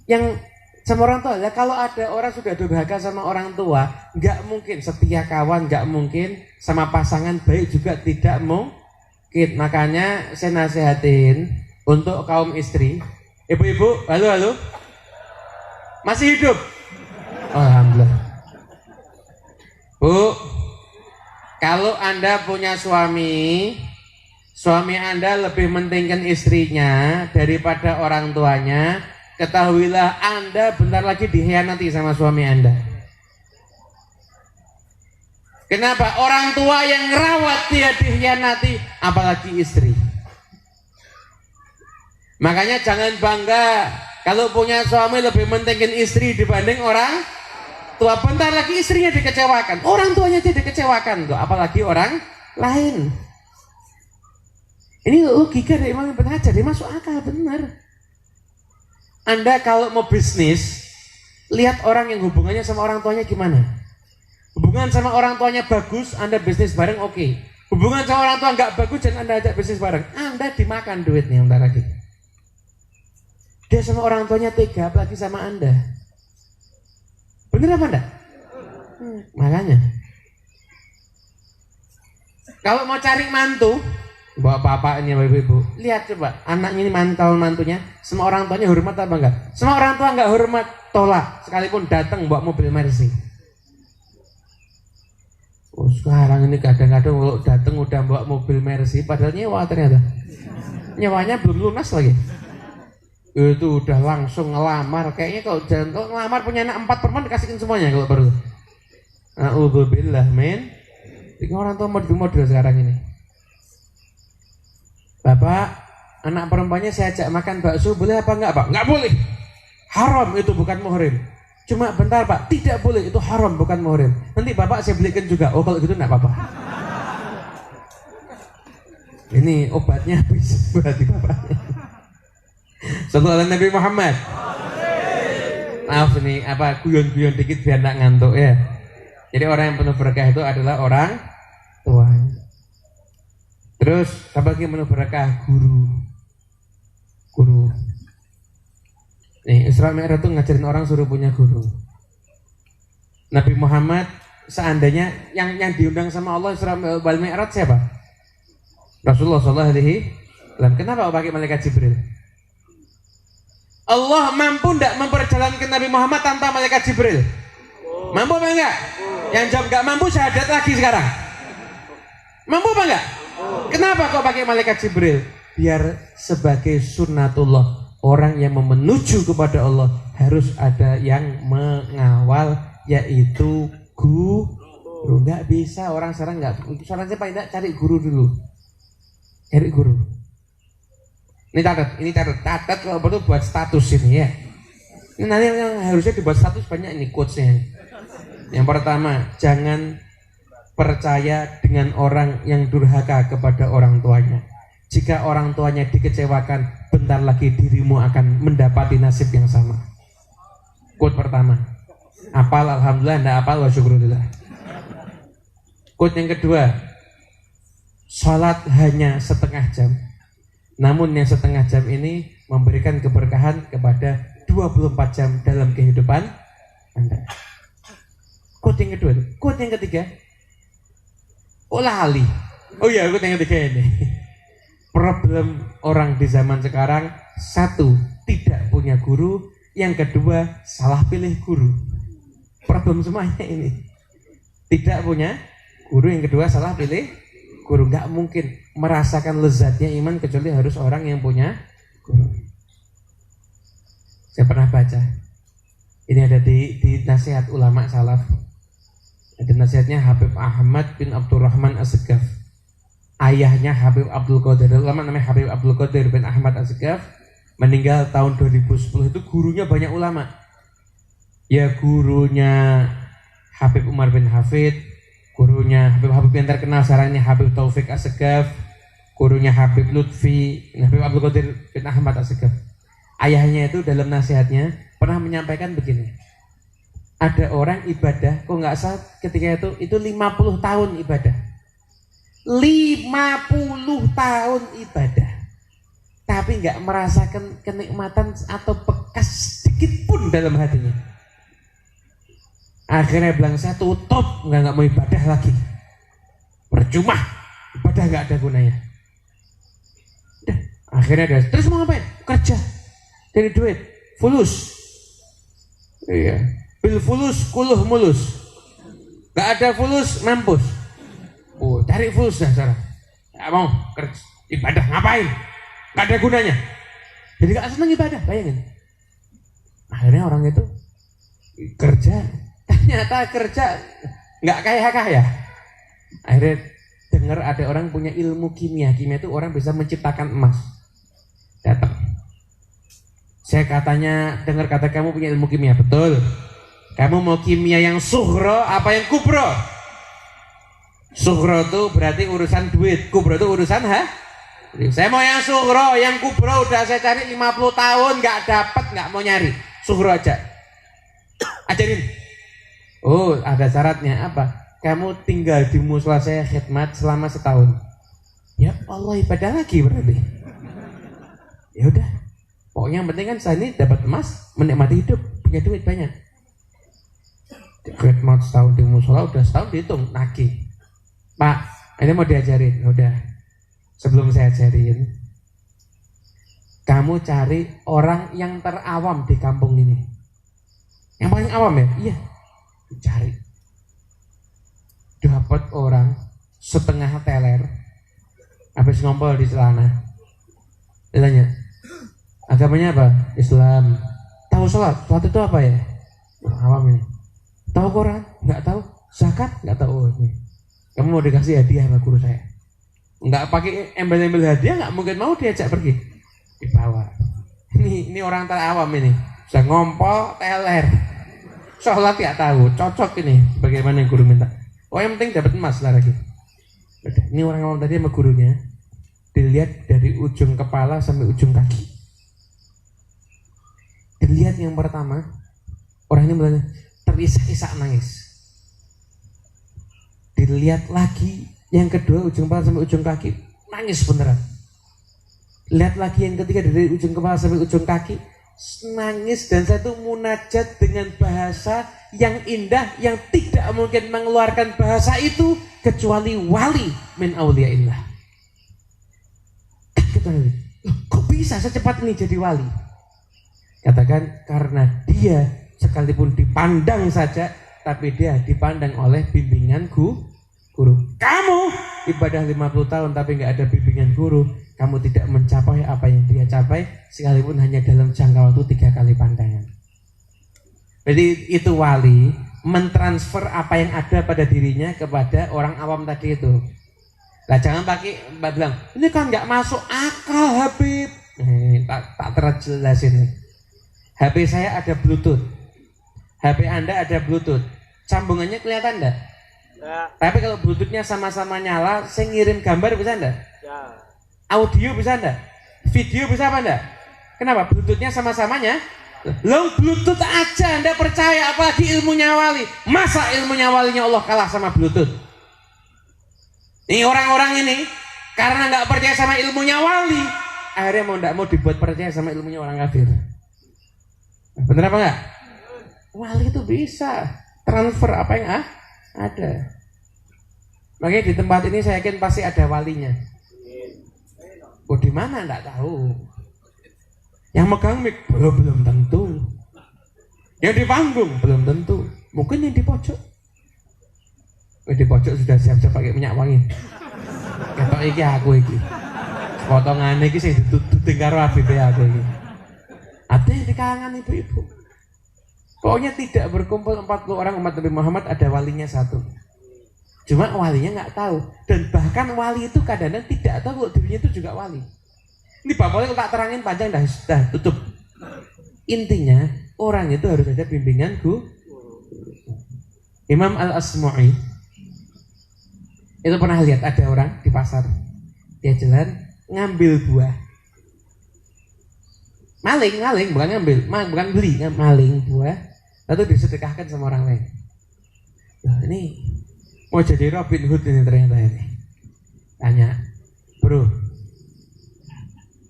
Yang sama orang tua ya, kalau ada orang sudah durhaka sama orang tua, nggak mungkin setia kawan, nggak mungkin sama pasangan baik juga tidak mungkin. Makanya saya nasihatin untuk kaum istri, ibu-ibu, halo, masih hidup? Alhamdulillah. Bu, kalau Anda punya suami Anda lebih mentingkan istrinya daripada orang tuanya, ketahuilah Anda bentar lagi dikhianati sama suami Anda. Kenapa? Orang tua yang ngerawat dia dikhianati, apalagi istri. Makanya jangan bangga kalau punya suami lebih mentingkan istri dibanding orang tua. Bentar lagi istrinya dikecewakan, orang tuanya aja dikecewakan, apalagi orang lain. Ini logika dari Imam Ibn Hajar, dia masuk akal benar. Anda kalau mau bisnis, lihat orang yang hubungannya sama orang tuanya gimana. Hubungan sama orang tuanya bagus, Anda bisnis bareng, oke. Hubungan sama orang tua nggak bagus, dan Anda ajak bisnis bareng, Anda dimakan duitnya bentar lagi. Dia sama orang tuanya tega, apalagi sama Anda. Bener apa enggak? Makanya kalau mau cari mantu, bapak-bapaknya, ibu-ibu, lihat coba anaknya ini calon mantunya, semua orang tuanya hormat apa enggak? Semua orang tua enggak hormat, tolak. Sekalipun datang bawa mobil Mercy. Oh, sekarang ini kadang-kadang kalau datang udah bawa mobil Mercy, padahal nyewa ternyata. Nyewanya belum lunas lagi. Itu udah langsung ngelamar. Kayaknya kalau ngelamar punya anak 4 perempuan dikasihin semuanya kalau perlu. A'udzubillah men. Ini orang tua model-model sekarang ini. Bapak, anak perempuannya saya ajak makan bakso, boleh apa enggak Pak? Enggak boleh. Haram, itu bukan muhrim. Cuma bentar Pak, tidak boleh, itu haram, bukan muhrim. Nanti Bapak saya belikan juga. Oh kalau gitu enggak apa-apa. Ini obatnya habis berarti Bapaknya. Sallallahu alaihi Nabi Muhammad. Maaf ini guyon-guyon dikit biar enggak ngantuk ya. Jadi orang yang penuh berkah itu adalah orang tua. Terus apa lagi penuh berkah? Guru. Nih Isra Mi'raj itu ngajarin orang suruh punya guru. Nabi Muhammad seandainya yang diundang sama Allah Isra Mi'raj siapa? Rasulullah Sallallahu Alaihi Wasallam. Kenapa pakai malaikat Jibril? Allah mampu tidak memperjalankan Nabi Muhammad tanpa malaikat Jibril? Mampu apa enggak? Yang jawab enggak mampu syahadat lagi sekarang. Mampu apa enggak? Kenapa kok pakai malaikat Jibril? Biar sebagai sunnatullah, orang yang menuju kepada Allah harus ada yang mengawal, yaitu guru. Enggak bisa orang sekarang enggak. Sarannya Pak Indah cari guru dulu. Cari guru. Ini catat kalau perlu buat status ini ya. Ini nanti yang harusnya dibuat status banyak ini quotes-nya. Yang pertama, jangan percaya dengan orang yang durhaka kepada orang tuanya. Jika orang tuanya dikecewakan, bentar lagi dirimu akan mendapati nasib yang sama. Quote pertama. Apal alhamdulillah, enggak apal wa syukurillah. Quote yang kedua. Salat hanya setengah jam. Namun yang setengah jam ini memberikan keberkahan kepada 24 jam dalam kehidupan Anda. Quote yang kedua. Quote yang ketiga. Oh lali. Oh iya, quote yang ketiga ini. Problem orang di zaman sekarang, satu, tidak punya guru. Yang kedua, salah pilih guru. Problem semuanya ini. Tidak punya guru, yang kedua salah pilih guru. Nggak mungkin merasakan lezatnya iman kecuali harus orang yang punya guru. Saya pernah baca. Ini ada di nasihat ulama salaf. Ada nasihatnya Habib Ahmad bin Abdurrahman As-Segaf. Ayahnya Habib Abdul Qadir. Ulama namanya Habib Abdul Qadir bin Ahmad As-Segaf. Meninggal tahun 2010. Itu gurunya banyak ulama. Ya gurunya Habib Umar bin Hafid, gurunya Habib yang terkenal sekarang ini Habib Taufik As-Segaf, gurunya Habib Lutfi, Habib Abdul Qadir bin Ahmad Assegaf. Ayahnya itu dalam nasihatnya pernah menyampaikan begini. Ada orang ibadah, kok nggak salah ketika itu 50 tahun ibadah. 50 tahun ibadah. Tapi nggak merasakan kenikmatan atau bekas sedikit pun dalam hatinya. Akhirnya bilang saya tutup, nggak mau ibadah lagi. Percuma, ibadah nggak ada gunanya. Udah, akhirnya dia terus mau ngapain? Kerja, cari duit, fulus. Iya, bil fulus kuluh mulus. Nggak ada fulus mampus. Oh, cari fulus dah sekarang. Nggak mau kerja, ibadah ngapain? Nggak ada gunanya. Jadi nggak senang ibadah, bayangin. Akhirnya orang itu kerja, ternyata kerja nggak kaya. Akhirnya dengar ada orang punya ilmu kimia. Kimia itu orang bisa menciptakan emas. Datang. Saya katanya dengar kata kamu punya ilmu kimia, betul. Kamu mau kimia yang sughro apa yang kubro? Sughro itu berarti urusan duit, kubro itu urusan saya mau yang sughro, yang kubro udah saya cari 50 tahun nggak dapat, nggak mau nyari. Sughro aja. Ajarin. Oh, ada syaratnya apa? Kamu tinggal di mushola saya khidmat selama setahun. Ya Allah, ibadah lagi berarti. Ya udah. Pokoknya yang penting kan saya ini dapat emas, menikmati hidup, punya duit banyak. Khidmat setahun di mushola, udah setahun dihitung, nagih. Pak, ini mau diajarin. Udah. Sebelum saya ajarin, kamu cari orang yang terawam di kampung ini. Yang paling awam ya? Iya. Cari. Dapat orang setengah teler, habis ngompol di celana. Dia tanya, agamanya apa? Islam. Tahu sholat? Sholat itu apa ya? Awam ini. Tahu Quran? Nggak tahu. Zakat? Nggak tahu. Oh, ini. Kamu mau dikasih hadiah sama guru saya? Nggak pakai embel-embel hadiah, nggak mungkin mau diajak pergi. Dibawa. Ini orang terawam ini. Bisa ngompol teler. Sholat nggak tahu. Cocok ini. Bagaimana yang guru minta? Oh, yang penting dapat emas lah lagi. Ini orang awam tadi sama gurunya. Dilihat dari ujung kepala sampai ujung kaki. Dilihat yang pertama, orang ini mulai terisak-isak nangis. Dilihat lagi yang kedua, ujung kepala sampai ujung kaki, nangis beneran. Lihat lagi yang ketiga, dari ujung kepala sampai ujung kaki, nangis. Dan saya itu munajat dengan bahasa yang indah, yang tidak mungkin mengeluarkan bahasa itu kecuali wali min auliyaillah. Kok bisa secepat ini jadi wali? Katakan karena dia sekalipun dipandang saja, tapi dia dipandang oleh bimbingan guru. Kamu ibadah 50 tahun tapi nggak ada bimbingan guru, kamu tidak mencapai apa yang dia capai, sekalipun hanya dalam jangka waktu 3 kali pandangan. Jadi itu wali mentransfer apa yang ada pada dirinya kepada orang awam tadi itu. Lah jangan pakai bilang, ini kan nggak masuk akal Habib. Tak terjelasin nih. HP saya ada Bluetooth, HP Anda ada Bluetooth, sambungannya kelihatan enggak? Ya. Tapi kalau Bluetoothnya sama-sama nyala, saya ngirim gambar bisa enggak? Ya. Audio bisa enggak? Video bisa apa enggak? Kenapa? Bluetoothnya sama-samanya? Lo Bluetooth aja Anda percaya, apalagi ilmunya wali. Masa ilmunya walinya Allah kalah sama Bluetooth? Nih orang-orang ini karena nggak percaya sama ilmunya wali, akhirnya mau dibuat percaya sama ilmunya orang kafir. Bener apa enggak? Wali itu bisa transfer apa yang ada. Makanya di tempat ini saya yakin pasti ada walinya. Oh, di mana enggak tahu. Yang megang mic belum tentu. Yang di panggung belum tentu. Mungkin yang di pojok. Di pojok sudah siap-siap pakai minyak wangi. Ketok iki aku iki. Potongane iki sing dituting karo ABB aku iki. Ada yang di kalangan ibu-ibu. Pokoknya tidak berkumpul 40 orang umat Nabi Muhammad, ada walinya satu. Cuma walinya nggak tahu. Dan bahkan wali itu kadang-kadang tidak tahu kalau dirinya itu juga wali. Ini bapaknya tak terangin panjang dah tutup. Intinya orang itu harus ada bimbingan guru. Imam Al-Asmu'i itu pernah lihat ada orang di pasar. dia jalan ngambil buah. Maling, bukan ngambil, bukan beli, maling buah, lalu disedekahkan sama orang lain. Loh, ini mau jadi Robin Hood ini ternyata ini. Tanya, bro,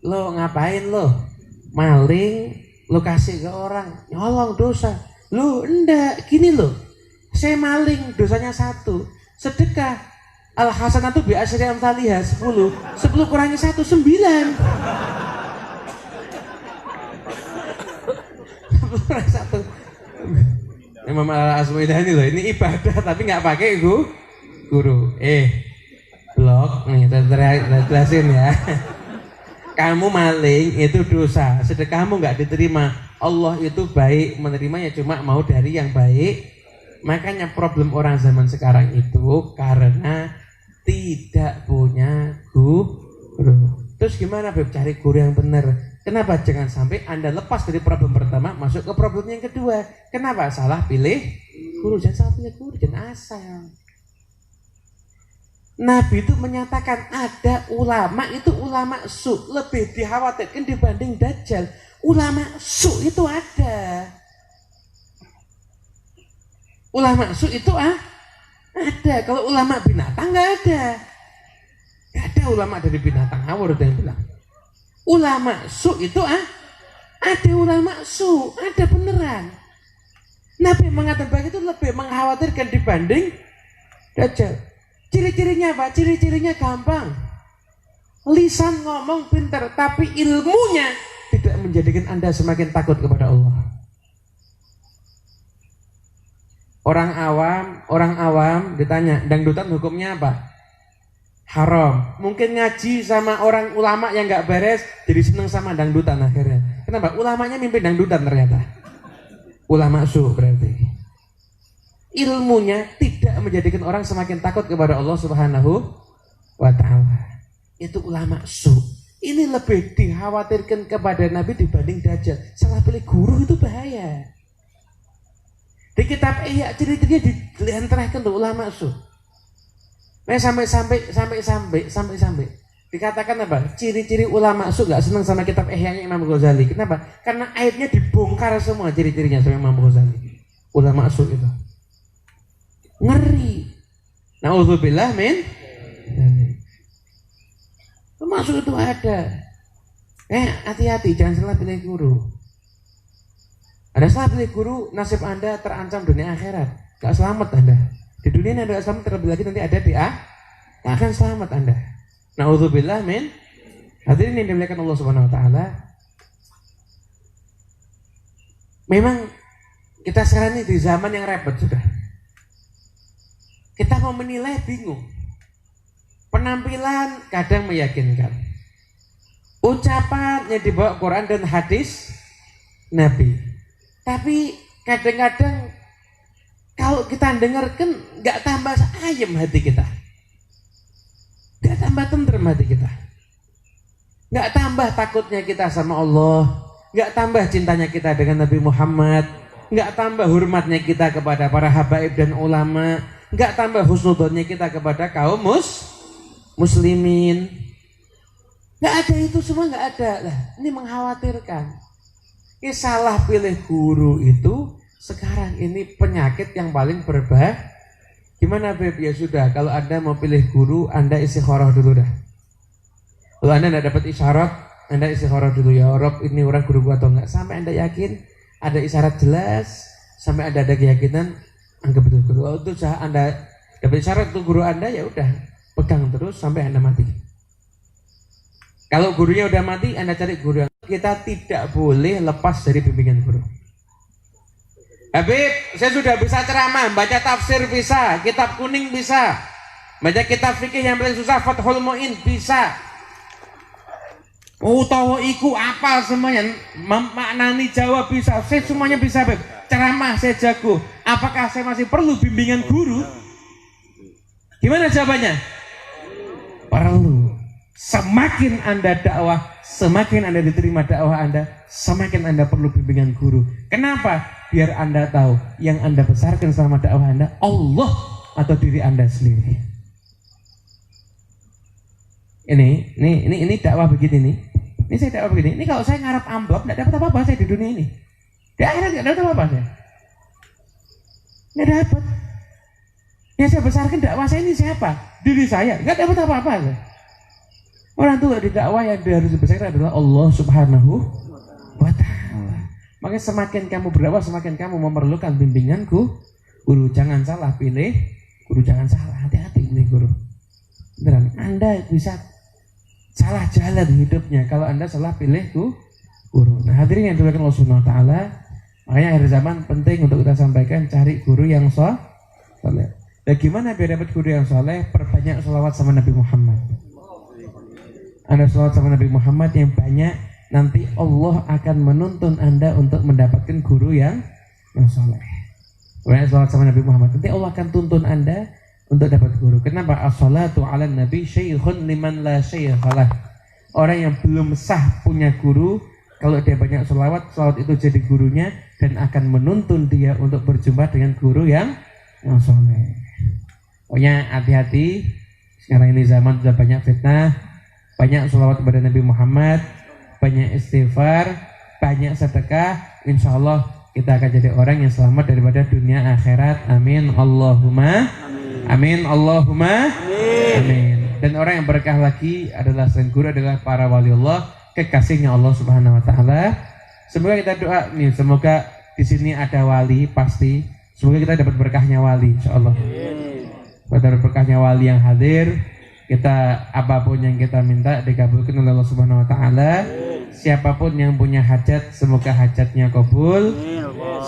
lo ngapain lo? Maling, lo kasih ke orang, nyolong dosa. Lo enggak, gini lo, saya maling, dosanya 1, sedekah. Al-hasanatu bi asyri amsalihha 10 kurangi 1, 9. Satu. Imam Al-Aswidani loh, ini ibadah tapi nggak pakai guru. Blok nih, jelasin ya. Kamu maling itu dosa, sedekahmu nggak diterima. Allah itu baik, menerimanya cuma mau dari yang baik. Makanya problem orang zaman sekarang itu karena tidak punya guru. Terus gimana Beb cari guru yang benar? Kenapa? Jangan sampai Anda lepas dari problem pertama masuk ke problem yang kedua. Kenapa? Salah pilih guru. Jangan salah pilih guru, jangan asal. Nabi itu menyatakan ada ulama itu ulama su lebih dikhawatirkan dibanding dajjal. Ulama su itu ada. Ulama su itu ada. Kalau ulama binatang nggak ada. Nggak ada ulama dari binatang. Ngawur yang bilang. Ulama su itu ada ulama su, ada beneran. Nabi mengatakan itu lebih mengkhawatirkan dibanding dajjal. Ciri-cirinya apa? Ciri-cirinya gampang. Lisan ngomong pintar, tapi ilmunya tidak menjadikan Anda semakin takut kepada Allah. Orang awam ditanya, dangdutan hukumnya apa? Haram. Mungkin ngaji sama orang ulama yang nggak beres, jadi seneng sama dangdutan akhirnya. Kenapa? Ulamanya mimpi dangdutan ternyata. Ulama su berarti. Ilmunya tidak menjadikan orang semakin takut kepada Allah Subhanahu wa Ta'ala. Itu ulama su. Ini lebih dikhawatirkan kepada Nabi dibanding dajjal. Salah pilih guru itu bahaya. Di kitab Ihya ciri-cirinya dilenterahkan tuh ulama su. Nah sampai dikatakan apa? Ciri-ciri ulama su nggak senang sama kitab Ihya-nya Imam Ghazali. Kenapa? Karena ayatnya dibongkar semua ciri-cirinya sama Imam Ghazali. Ulama su itu ngeri. Nauzubillah min. Termasuk itu ada. Hati-hati jangan salah pilih guru. Ada salah pilih guru, nasib Anda terancam dunia akhirat. Gak selamat Anda. Di dunia Anda gak selamat, terlebih lagi nanti ada di gak akan selamat Anda. Na'udzubillah min. Hadirin yang dimuliakan Allah Subhanahu wa Ta'ala. Memang kita sekarang ini di zaman yang repot sudah. Kita mau menilai bingung. Penampilan kadang meyakinkan. Ucapan yang dibawa Quran dan hadis Nabi. Tapi kadang-kadang kalau kita dengarkan nggak tambah ayem hati kita, nggak tambah tentrem hati kita, nggak tambah takutnya kita sama Allah, nggak tambah cintanya kita dengan Nabi Muhammad, nggak tambah hormatnya kita kepada para habaib dan ulama, nggak tambah husnudzonnya kita kepada kaum muslimin. Nggak ada itu semua, nggak ada. Lah, ini mengkhawatirkan. Ini salah pilih guru itu sekarang ini penyakit yang paling berbahaya. Gimana Beb? Ya sudah, kalau Anda mau pilih guru, Anda istikharah dulu dah. Kalau Anda tidak dapat isyarat, Anda istikharah dulu. Ya Rob, ini orang guru gua atau enggak? Sampai Anda yakin ada isyarat jelas, sampai Anda ada keyakinan, anggap betul guru. Kalau itu Anda dapat isyarat itu guru Anda, ya udah pegang terus sampai Anda mati. Kalau gurunya udah mati, Anda cari guru yang kita tidak boleh lepas dari bimbingan guru. Habib, saya sudah bisa ceramah, baca tafsir bisa, kitab kuning bisa, baca kitab fikih yang paling susah Fathul Mu'in bisa. Utawa iku apal semuanya, maknani jawab bisa, saya semuanya bisa Habib. Ceramah saya jago. Apakah saya masih perlu bimbingan guru? Gimana jawabannya? Perlu. Semakin Anda dakwah, semakin Anda diterima dakwah Anda, semakin Anda perlu bimbingan guru. Kenapa? Biar Anda tahu yang Anda besarkan selama dakwah Anda, Allah atau diri Anda sendiri. Ini dakwah begini nih. Ini saya dakwah begini. Ini kalau saya ngarap amplop enggak dapat apa-apa saya di dunia ini. Di akhirat enggak dapat apa-apa saya. Enggak dapat. Yang saya besarkan dakwah saya ini siapa? Diri saya. Enggak dapat apa-apa saya. Orang tua di dakwah yang harus dibesarkan adalah Allah Subhanahu wa ta'ala. Makanya semakin kamu berdakwah, semakin kamu memerlukan bimbinganku. Guru jangan salah pilih. Guru jangan salah, hati-hati ini guru. Beneran, Anda bisa salah jalan hidupnya kalau Anda salah pilih guru. Nah hadirin yang dimuliakan Allah Subhanahu wa ta'ala, makanya akhir zaman penting untuk kita sampaikan cari guru yang soleh. Dan gimana biar dapat guru yang soleh? Perbanyak sholawat sama Nabi Muhammad. Anda sholawat sama Nabi Muhammad yang banyak, nanti Allah akan menuntun Anda untuk mendapatkan guru yang soleh. Banyak sholawat sama Nabi Muhammad, nanti Allah akan tuntun Anda untuk dapat guru. Kenapa? As-salatu ala nabi syaikhun liman la syaikhalah. Orang yang belum sah punya guru, kalau dia banyak sholawat itu jadi gurunya dan akan menuntun dia untuk berjumpa dengan guru yang soleh. Pokoknya hati-hati. Sekarang ini zaman sudah banyak fitnah, banyak sholawat kepada Nabi Muhammad, banyak istighfar, banyak sedekah. Insya Allah kita akan jadi orang yang selamat daripada dunia akhirat. Amin Allahumma amin Allahumma amin. Dan orang yang berkah lagi adalah selain guru adalah para wali Allah, kekasihnya Allah Subhanahu wa ta'ala. Semoga kita doa nih, semoga di sini ada wali pasti. Semoga kita dapat berkahnya wali insyaallah. Kita dapat berkahnya wali yang hadir. Kita apapun yang kita minta dikabulkan oleh Allah Subhanahu wa ta'ala. Siapapun yang punya hajat, semoga hajatnya kabul.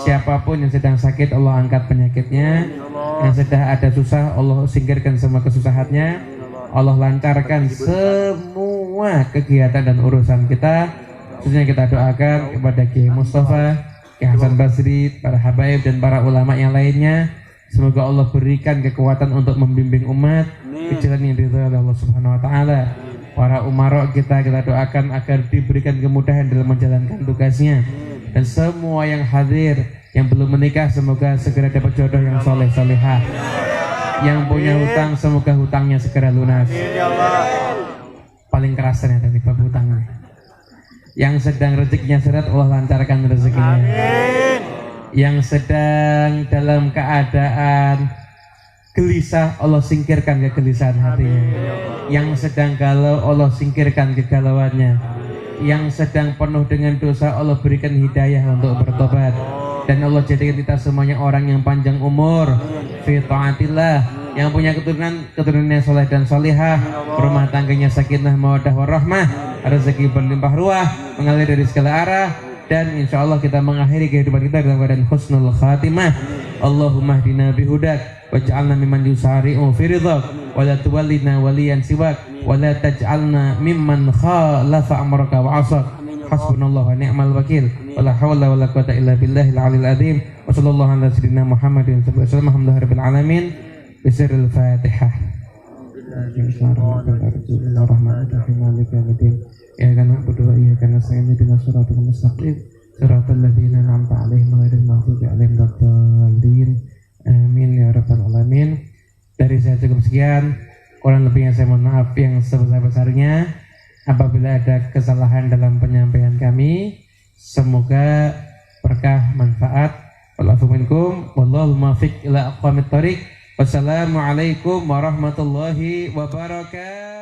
Siapapun yang sedang sakit, Allah angkat penyakitnya. Yang sedang ada susah, Allah singkirkan semua kesusahannya. Allah lancarkan semua kegiatan dan urusan kita. Khususnya kita doakan kepada Kiai Mustafa, Kiai Hasan Basri, para habaib dan para ulama yang lainnya. Semoga Allah berikan kekuatan untuk membimbing umat ke jalan yang diridhoi oleh Allah Subhanahu wa ta'ala. Para umarok kita doakan agar diberikan kemudahan dalam menjalankan tugasnya. Dan semua yang hadir yang belum menikah semoga segera dapat jodoh yang soleh solehah. Yang punya hutang semoga hutangnya segera lunas. Paling keras ternyata nih bab hutangnya. Yang sedang rezekinya seret Allah lancarkan rezekinya. Yang sedang dalam keadaan gelisah Allah singkirkan kegelisahan hatinya. Yang sedang galau Allah singkirkan kegalauannya. Yang sedang penuh dengan dosa Allah berikan hidayah untuk bertobat. Dan Allah jadikan kita semuanya orang yang panjang umur fi taatillah, yang punya keturunannya soleh dan solihah, rumah tangganya sakinah mawaddah warahmah, rezeki berlimpah ruah, mengalir dari segala arah, dan insya Allah kita mengakhiri kehidupan kita dalam keadaan husnul khatimah. Allahumma hdina bihudak waj'alna mimman yusari'u fi ridhak wa la tuwallina waliyan siwak wa la taj'alna mimman khalafa amraka wa asak. Hasbunallahu wa ni'mal wakil. Wala hawla wala quwata illa billahil aliyil azim. Wa sallallahu ala sayyidina Muhammadin wa sallam. Alhamdulillahirabbil alamin. Bisirril Fatihah. Bismillahirrahmanirrahim. Maliki yaumiddin. Iyyaka na'budu wa iyyaka nasta'in. Ihdinas siratal mustaqim. Siratal ladzina an'amta 'alaihim ghairil maghdubi 'alaihim waladdallin. Amin ya rabbal alamin. Dari saya cukup sekian. Kurang lebihnya saya mohon maaf yang sebesar-besarnya. Apabila ada kesalahan dalam penyampaian kami, semoga berkah manfaat. Wa'alaikum minkum wallahu muwaffiq ila aqwamit thoriq. Wassalamualaikum warahmatullahi wabarakatuh.